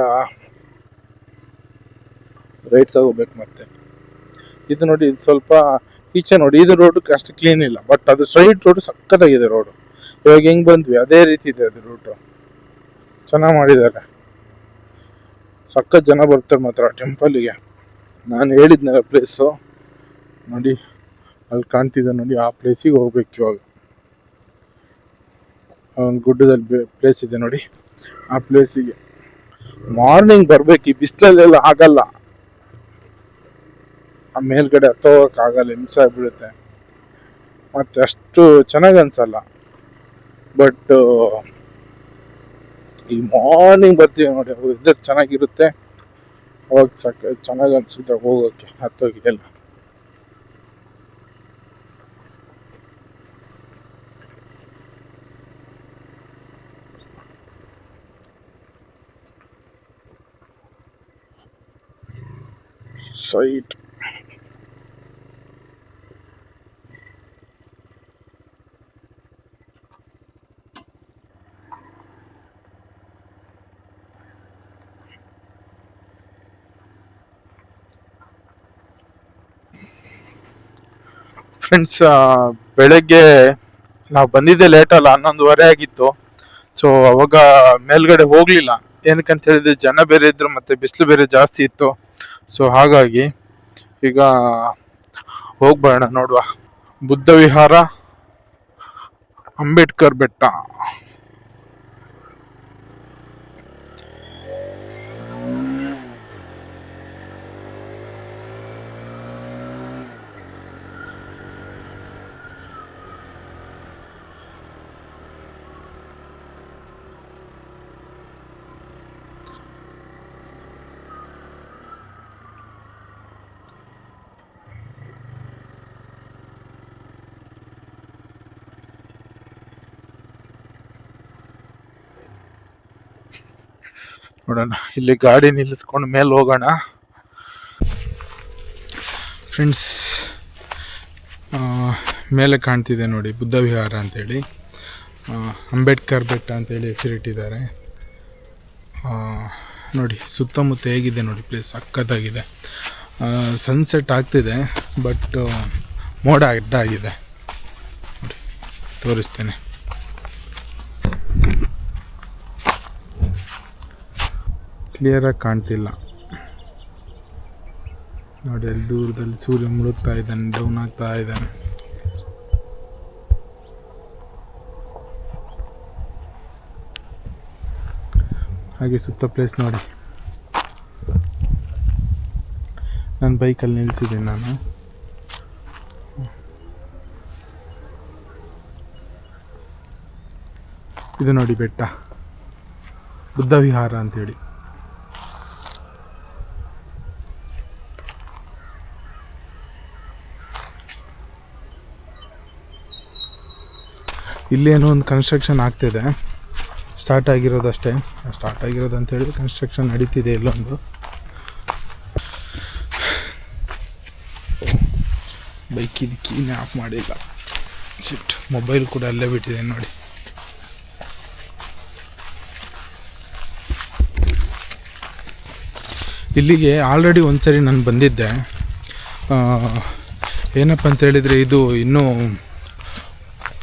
ರೈಟ್ ತಗೋಬೇಕು. ಮತ್ತೆ ಇದು ನೋಡಿ, ಇದು ಸ್ವಲ್ಪ ಈಚೆ ನೋಡಿ, ಇದು ರೋಡ್ ಅಷ್ಟು ಕ್ಲೀನ್ ಇಲ್ಲ, ಬಟ್ ಅದು ಸ್ಟ್ರೈಟ್ ರೋಡ್ ಸಕ್ಕತ್ತಾಗಿದೆ ರೋಡ್. ಇವಾಗ ಹೆಂಗ್ ಬಂದ್ವಿ ಅದೇ ರೀತಿ ಇದೆ ಅದು ರೂಟ್, ಚೆನ್ನಾಗಿ ಮಾಡಿದ್ದಾರೆ. ಸಖತ್ ಜನ ಬರ್ತಾರೆ ಮಾತ್ರ ಟೆಂಪಲ್ಗೆ. ನಾನು ಹೇಳಿದ್ನಲ್ಲ ಪ್ಲೇಸು ನೋಡಿ, ಅಲ್ಲಿ ಕಾಣ್ತಿದೆ ನೋಡಿ, ಆ ಪ್ಲೇಸಿಗೆ ಹೋಗ್ಬೇಕು ಇವಾಗ. ಒಂದು ಗುಡ್ಡದಲ್ಲಿ ಪ್ಲೇಸ್ ಇದೆ ನೋಡಿ, ಆ ಪ್ಲೇಸಿಗೆ ಮಾರ್ನಿಂಗ್ ಬರ್ಬೇಕು. ಈ ಬಿಸಿಲಲ್ಲೆಲ್ಲ ಆಗಲ್ಲ, ಆ ಮೇಲ್ಗಡೆ ಹತ್ತೋಗಕ್ಕೆ ಆಗಲ್ಲ, ಹಿಂಸೆ ಆಗ್ಬಿಡುತ್ತೆ, ಮತ್ತೆ ಅಷ್ಟು ಚೆನ್ನಾಗಿ ಅನ್ಸಲ್ಲ. ಬಟ್ ಈ ಮಾರ್ನಿಂಗ್ ಬರ್ತೀವಿ ನೋಡಿ, ವೆದರ್ ಚೆನ್ನಾಗಿರುತ್ತೆ, ಅವಾಗ ಚೆನ್ನಾಗಿ ಅನ್ಸುತ್ತೆ ಹೋಗೋಕ್ಕೆ, ಹತ್ತೋಗಿ ಎಲ್ಲ. ಸೈಟ್ ಫ್ರೆಂಡ್ಸ್, ಬೆಳಗ್ಗೆ ನಾವು ಬಂದಿದ್ದೆ ಲೇಟ್ ಅಲ್ಲ, 11:30 ಆಗಿತ್ತು. ಸೊ ಅವಾಗ ಮೇಲ್ಗಡೆ ಹೋಗ್ಲಿಲ್ಲ, ಏನಕ್ಕಂತ ಹೇಳಿದ್ರೆ ಜನ ಬೇರೆ ಇದ್ರು, ಮತ್ತೆ ಬಿಸಿಲು ಬೇರೆ ಜಾಸ್ತಿ ಇತ್ತು. ಸೊ ಹಾಗಾಗಿ ಈಗ ಹೋಗ್ಬೇಡ ನೋಡುವ. ಬುದ್ಧ ವಿಹಾರ, ಅಂಬೇಡ್ಕರ್ ಬೆಟ್ಟ. ನೋಡೋಣ, ಇಲ್ಲಿ ಗಾಡಿ ನಿಲ್ಲಿಸ್ಕೊಂಡು ಮೇಲೆ ಹೋಗೋಣ ಫ್ರೆಂಡ್ಸ್. ಮೇಲೆ ಕಾಣ್ತಿದೆ ನೋಡಿ ಬುದ್ಧ ವಿಹಾರ ಅಂತೇಳಿ, ಅಂಬೇಡ್ಕರ್ ಬೆಟ್ಟ ಅಂತೇಳಿ ಹೆಸರಿಟ್ಟಿದ್ದಾರೆ ನೋಡಿ. ಸುತ್ತಮುತ್ತ ಹೇಗಿದೆ ನೋಡಿ, ಪ್ಲೇಸ್ ಸಕ್ಕತ್ತಾಗಿದೆ. ಸನ್ಸೆಟ್ ಆಗ್ತಿದೆ, ಬಟ್ ಮೋಡ ಅಡ್ಡ ಆಗಿದೆ ನೋಡಿ, ತೋರಿಸ್ತೇನೆ. ಕ್ಲಿಯರಾಗಿ ಕಾಣ್ತಿಲ್ಲ ನೋಡಿ, ಅಲ್ಲಿ ದೂರದಲ್ಲಿ ಸೂರ್ಯ ಮುಳುಗ್ತಾ ಇದ್ದಾನೆ, ಡೌನ್ ಆಗ್ತಾ ಇದ್ದಾನೆ. ಹಾಗೆ ಸುತ್ತ ಪ್ಲೇಸ್ ನೋಡಿ. ನನ್ನ ಬೈಕಲ್ಲಿ ನಿಲ್ಸಿದ್ದೀನಿ ನಾನು. ಇದು ನೋಡಿ ಬೆಟ್ಟ, ಬುದ್ಧ ವಿಹಾರ ಅಂತೇಳಿ. ಇಲ್ಲೇನೋ ಒಂದು ಕನ್ಸ್ಟ್ರಕ್ಷನ್ ಆಗ್ತಿದೆ, ಸ್ಟಾರ್ಟ್ ಆಗಿರೋದಷ್ಟೇ. ಸ್ಟಾರ್ಟ್ ಆಗಿರೋದು ಅಂತ ಹೇಳಿದ್ರೆ ಕನ್ಸ್ಟ್ರಕ್ಷನ್ ನಡೀತಿದೆ ಇಲ್ಲೊಂದು. ಬೈಕಿದ್ದು ಕೀನೇ ಆಫ್ ಮಾಡಿಲ್ಲ, ಶಿಫ್ಟ್ ಮೊಬೈಲ್ ಕೂಡ ಅಲ್ಲೇ ಬಿಟ್ಟಿದೆ ನೋಡಿ. ಇಲ್ಲಿಗೆ ಆಲ್ರೆಡಿ ಒಂದ್ಸರಿ ನಾನು ಬಂದಿದ್ದೆ. ಏನಪ್ಪ ಅಂತ ಹೇಳಿದರೆ, ಇದು ಇನ್ನೂ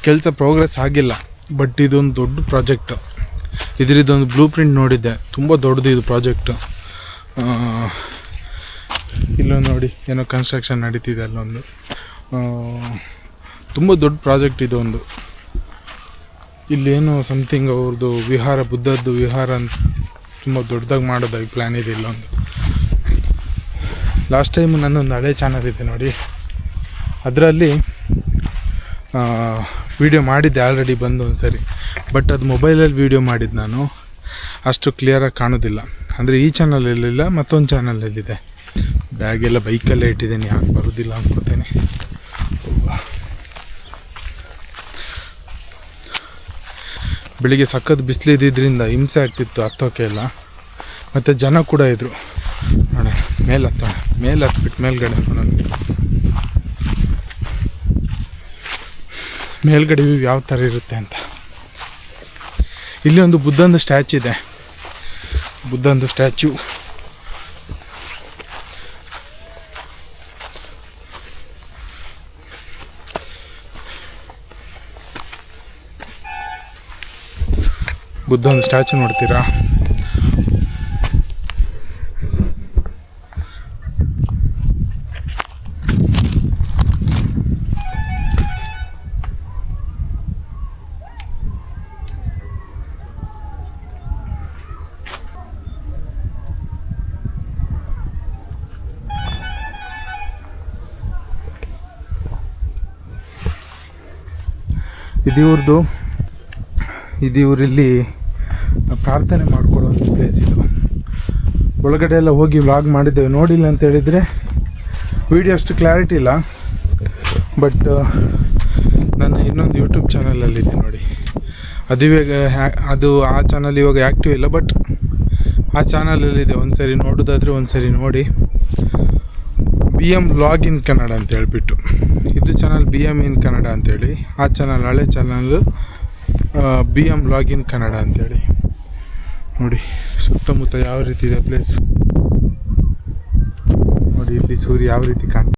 ಕೆಲಸ ಪ್ರೋಗ್ರೆಸ್ ಆಗಿಲ್ಲ, ಬಟ್ ಇದೊಂದು ದೊಡ್ಡ ಪ್ರಾಜೆಕ್ಟ್. ಇದರದೊಂದು ಬ್ಲೂ ಪ್ರಿಂಟ್ ನೋಡಿದ್ದೆ, ತುಂಬ ದೊಡ್ಡದು ಇದು ಪ್ರಾಜೆಕ್ಟು. ಇಲ್ಲೊಂದು ನೋಡಿ, ಏನೋ ಕನ್ಸ್ಟ್ರಕ್ಷನ್ ನಡೀತಿದೆ ಅಲ್ಲೊಂದು. ತುಂಬ ದೊಡ್ಡ ಪ್ರಾಜೆಕ್ಟ್ ಇದು ಒಂದು. ಇಲ್ಲೇನು ಸಮಥಿಂಗ್ ಅವ್ರದ್ದು ವಿಹಾರ, ಬುದ್ಧದ್ದು ವಿಹಾರ ಅಂತ ತುಂಬ ದೊಡ್ಡದಾಗಿ ಮಾಡೋದಾಗಿ ಪ್ಲ್ಯಾನ್ ಇದೆ ಇಲ್ಲೊಂದು. ಲಾಸ್ಟ್ ಟೈಮ್ ನನ್ನೊಂದು ಹಳೆ ಚಾನಲ್ ಇದೆ ನೋಡಿ, ಅದರಲ್ಲಿ ವೀಡಿಯೋ ಮಾಡಿದ್ದೆ ಆಲ್ರೆಡಿ ಬಂದು ಒಂದು ಸರಿ. ಬಟ್ ಅದು ಮೊಬೈಲಲ್ಲಿ ವೀಡಿಯೋ ಮಾಡಿದ್ದು ನಾನು, ಅಷ್ಟು ಕ್ಲಿಯರಾಗಿ ಕಾಣೋದಿಲ್ಲ. ಅಂದರೆ ಈ ಚಾನಲಲ್ಲಿಲ್ಲ, ಮತ್ತೊಂದು ಚಾನಲಲ್ಲಿದೆ. ಬ್ಯಾಗೆಲ್ಲ ಬೈಕಲ್ಲೇ ಇಟ್ಟಿದ್ದೀನಿ, ಯಾಕೆ ಬರೋದಿಲ್ಲ ಅಂದ್ಕೋತೇನೆ. ಬೆಳಿಗ್ಗೆ ಸಖತ್ ಬಿಸಿಲಿದ್ದರಿಂದ ಹಿಂಸೆ ಆಗ್ತಿತ್ತು ಹತ್ತೋಕೆ ಎಲ್ಲ. ಮತ್ತು ಜನ ಕೂಡ ಇದ್ದರು. ನೋಡೋಣ ಮೇಲೆ ಹತ್ಬಿಟ್ಟು ಮೇಲ್ಗಡೆ ನೋಡೋಣ. ಮೇಲ್ಗಡೆ ವ್ಯೂ ಯಾವ ಥರ ಇರುತ್ತೆ ಅಂತ. ಇಲ್ಲಿ ಒಂದು ಬುದ್ಧಂದು ಸ್ಟ್ಯಾಚು ಇದೆ, ಬುದ್ಧಂದು ಸ್ಟ್ಯಾಚು. ಬುದ್ಧಂದು ಸ್ಟ್ಯಾಚು ನೋಡ್ತೀರಾ? ಇದು ಇವರಲ್ಲಿ ಪ್ರಾರ್ಥನೆ ಮಾಡ್ಕೊಳ್ಳೋ ಒಂದು ಪ್ಲೇಸ್ ಇದು. ಒಳಗಡೆ ಎಲ್ಲ ಹೋಗಿ ವ್ಲಾಗ್ ಮಾಡಿದ್ದೇವೆ, ನೋಡಿಲ್ಲ ಅಂತ ಹೇಳಿದರೆ ವೀಡಿಯೋ ಅಷ್ಟು ಕ್ಲಾರಿಟಿ ಇಲ್ಲ. ಬಟ್ ನನ್ನ ಇನ್ನೊಂದು ಯೂಟ್ಯೂಬ್ ಚಾನಲಲ್ಲಿದೆ ನೋಡಿ, ಅದು ಆ ಚಾನಲ್ ಇವಾಗ ಆ್ಯಕ್ಟಿವ್ ಇಲ್ಲ, ಬಟ್ ಆ ಚಾನಲಲ್ಲಿದೆ. ಒಂದು ಸರಿ ನೋಡೋದಾದರೆ ಒಂದು ಸರಿ ನೋಡಿ. BM ವ್ಲಾಗ್ ಇನ್ ಕನ್ನಡ ಅಂತ ಹೇಳ್ಬಿಟ್ಟು, ಇದು ಚಾನಲ್ BM ಇನ್ ಕನ್ನಡ ಅಂತೇಳಿ, ಆ ಚಾನಲ್ ಹಳೆ ಚಾನಲ್ BM ವ್ಲಾಗ್ ಇನ್ ಕನ್ನಡ ಅಂತೇಳಿ. ನೋಡಿ ಸುತ್ತಮುತ್ತ ಯಾವ ರೀತಿ ಇದೆ ಪ್ಲೇಸ್ ನೋಡಿ. ಇಲ್ಲಿ ಸೂರ್ಯ ಯಾವ ರೀತಿ ಕಾಣ್ತದೆ.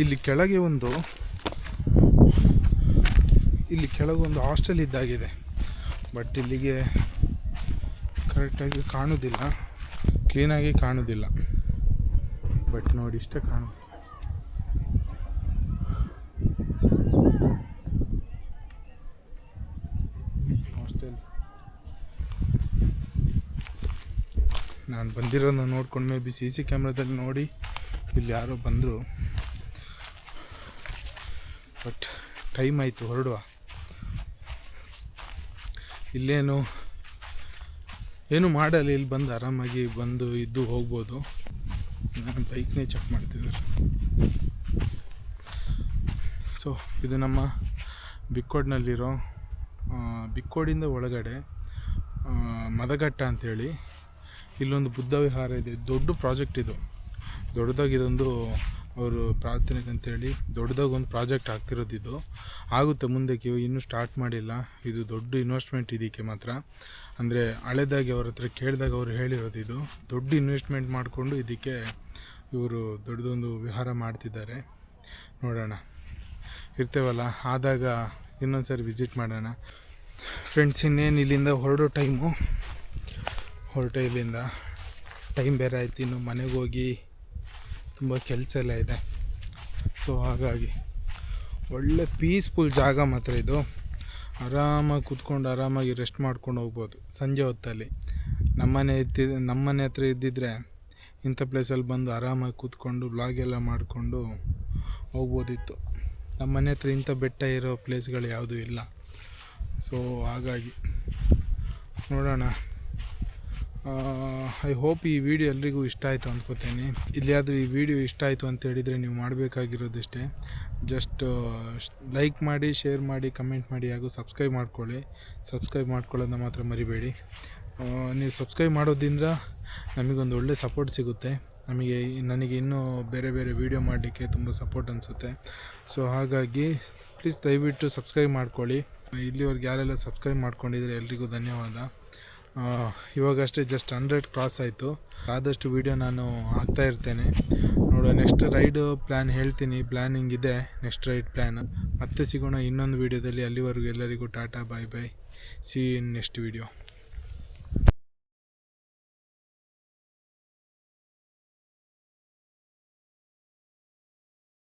ಇಲ್ಲಿ ಕೆಳಗೆ ಒಂದು ಹಾಸ್ಟೆಲ್ ಇದ್ದಾಗಿದೆ, ಬಟ್ ಇಲ್ಲಿಗೆ ಕರೆಕ್ಟಾಗಿ ಕಾಣೋದಿಲ್ಲ, ಕ್ಲೀನಾಗಿ ಕಾಣೋದಿಲ್ಲ. ಬಟ್ ನೋಡಿ ಇಷ್ಟೇ ಕಾಣುತ್ತೆ. ಹಾಸ್ಟೆಲ್ ನಾನು ಬಂದಿರೋದನ್ನ ನೋಡ್ಕೊಂಡು ಮೇ ಬಿ CC ಕ್ಯಾಮ್ರಾದಲ್ಲಿ ನೋಡಿ ಇಲ್ಲಿ ಯಾರೋ ಬಂದರು. ಬಟ್ ಟೈಮ್ ಆಯಿತು, ಹೊರಡುವ. ಇಲ್ಲೇನು ಮಾಡಲ್ಲ, ಇಲ್ಲಿ ಬಂದು ಆರಾಮಾಗಿ ಬಂದು ಇದ್ದು ಹೋಗ್ಬೋದು. ನಾನು ಬೈಕ್ನೇ ಚೆಕ್ ಮಾಡ್ತಿದ್ದಾರೆ. ಸೊ ಇದು ನಮ್ಮ ಬಿಕ್ಕೋಡ್ನಲ್ಲಿರೋ, ಬಿಕ್ಕೋಡಿಂದ ಒಳಗಡೆ ಮದಗಟ್ಟ ಅಂಥೇಳಿ ಇಲ್ಲೊಂದು ಬುದ್ಧ ವಿಹಾರ ಇದೆ. ದೊಡ್ಡ ಪ್ರಾಜೆಕ್ಟ್ ಇದು, ದೊಡ್ಡದಾಗಿದೊಂದು ಅವರು ಪ್ರಾರ್ಥನೆಗೆ ಅಂತೇಳಿ ದೊಡ್ಡದಾಗಿ ಒಂದು ಪ್ರಾಜೆಕ್ಟ್ ಆಗ್ತಿರೋದು. ಇದು ಆಗುತ್ತೆ ಮುಂದಕ್ಕೆ, ಇನ್ನೂ ಸ್ಟಾರ್ಟ್ ಮಾಡಿಲ್ಲ. ಇದು ದೊಡ್ಡ ಇನ್ವೆಸ್ಟ್ಮೆಂಟ್ ಇದಕ್ಕೆ ಮಾತ್ರ. ಅಂದರೆ ಹಳೆದಾಗಿ ಅವ್ರ ಹತ್ರ ಕೇಳಿದಾಗ ಅವರು ಹೇಳಿರೋದು, ಇದು ದೊಡ್ಡ ಇನ್ವೆಸ್ಟ್ಮೆಂಟ್ ಮಾಡಿಕೊಂಡು ಇದಕ್ಕೆ ಇವರು ದೊಡ್ಡದೊಂದು ವಿಹಾರ ಮಾಡ್ತಿದ್ದಾರೆ. ನೋಡೋಣ, ಇರ್ತೇವಲ್ಲ, ಆದಾಗ ಇನ್ನೊಂದು ಸರಿ ವಿಸಿಟ್ ಮಾಡೋಣ. ಫ್ರೆಂಡ್ಸ್, ಇನ್ನೇನು ಇಲ್ಲಿಂದ ಹೊರಟೆ ಇಲ್ಲಿಂದ. ಟೈಮ್ ಬೇರೆ ಆಯ್ತು, ಇನ್ನು ಮನೆಗೆ ಹೋಗಿ ತುಂಬ ಕೆಲಸ ಎಲ್ಲ ಇದೆ. ಸೊ ಹಾಗಾಗಿ ಒಳ್ಳೆ ಪೀಸ್ಫುಲ್ ಜಾಗ ಮಾತ್ರ ಇದು. ಆರಾಮಾಗಿ ಕೂತ್ಕೊಂಡು ಆರಾಮಾಗಿ ರೆಸ್ಟ್ ಮಾಡ್ಕೊಂಡು ಹೋಗ್ಬೋದು ಸಂಜೆ ಹೊತ್ತಲ್ಲಿ. ನಮ್ಮನೆ ಹತ್ರ ಇದ್ದಿದ್ದರೆ ಇಂಥ ಪ್ಲೇಸಲ್ಲಿ ಬಂದು ಆರಾಮಾಗಿ ಕೂತ್ಕೊಂಡು ವ್ಲಾಗ್ ಎಲ್ಲ ಮಾಡಿಕೊಂಡು ಹೋಗ್ಬೋದಿತ್ತು. ನಮ್ಮನೆ ಹತ್ರ ಇಂಥ ಬೆಟ್ಟ ಇರೋ ಪ್ಲೇಸ್ಗಳು ಯಾವುದೂ ಇಲ್ಲ. ಸೊ ಹಾಗಾಗಿ ನೋಡೋಣ. ಐ ಹೋಪ್ ಈ ವಿಡಿಯೋ ಎಲ್ರಿಗೂ ಇಷ್ಟ ಆಯಿತು ಅಂದ್ಕೋತೇನೆ. ಇಲ್ಲಿಯಾದರೂ ಈ ವಿಡಿಯೋ ಇಷ್ಟ ಆಯಿತು ಅಂತ ಹೇಳಿದರೆ ನೀವು ಮಾಡಬೇಕಾಗಿರೋದಿಷ್ಟೇ, ಜಸ್ಟ್ ಲೈಕ್ ಮಾಡಿ, ಶೇರ್ ಮಾಡಿ, ಕಮೆಂಟ್ ಮಾಡಿ ಹಾಗೂ ಸಬ್ಸ್ಕ್ರೈಬ್ ಮಾಡ್ಕೊಳ್ಳಿ. ಸಬ್ಸ್ಕ್ರೈಬ್ ಮಾಡ್ಕೊಳ್ಳೋದನ್ನ ಮಾತ್ರ ಮರಿಬೇಡಿ. ನೀವು ಸಬ್ಸ್ಕ್ರೈಬ್ ಮಾಡೋದ್ರಿಂದ ನಮಗೊಂದು ಒಳ್ಳೆ ಸಪೋರ್ಟ್ ಸಿಗುತ್ತೆ. ನನಗೆ ಇನ್ನೂ ಬೇರೆ ಬೇರೆ ವೀಡಿಯೋ ಮಾಡಲಿಕ್ಕೆ ತುಂಬ ಸಪೋರ್ಟ್ ಅನಿಸುತ್ತೆ. ಸೊ ಹಾಗಾಗಿ ಪ್ಲೀಸ್ ದಯವಿಟ್ಟು ಸಬ್ಸ್ಕ್ರೈಬ್ ಮಾಡ್ಕೊಳ್ಳಿ. ಇಲ್ಲಿವರೆಗೆ ಯಾರೆಲ್ಲ ಸಬ್ಸ್ಕ್ರೈಬ್ ಮಾಡ್ಕೊಂಡಿದ್ರೆ ಎಲ್ರಿಗೂ ಧನ್ಯವಾದ. ಇವಾಗಷ್ಟೇ ಜಸ್ಟ್ 100 ಕ್ರಾಸ್ ಆಯಿತು. ಆದಷ್ಟು ವೀಡಿಯೋ ನಾನು ಹಾಕ್ತಾ ಇರ್ತೇನೆ. ನೋಡುವ, ನೆಕ್ಸ್ಟ್ ರೈಡ್ ಪ್ಲ್ಯಾನ್ ಹೇಳ್ತೀನಿ. ಪ್ಲ್ಯಾನಿಂಗ್ ಇದೆ ನೆಕ್ಸ್ಟ್ ರೈಡ್ ಪ್ಲ್ಯಾನ್. ಮತ್ತೆ ಸಿಗೋಣ ಇನ್ನೊಂದು ವೀಡಿಯೋದಲ್ಲಿ. ಅಲ್ಲಿವರೆಗೂ ಎಲ್ಲರಿಗೂ tata, bye bye. See you in next video.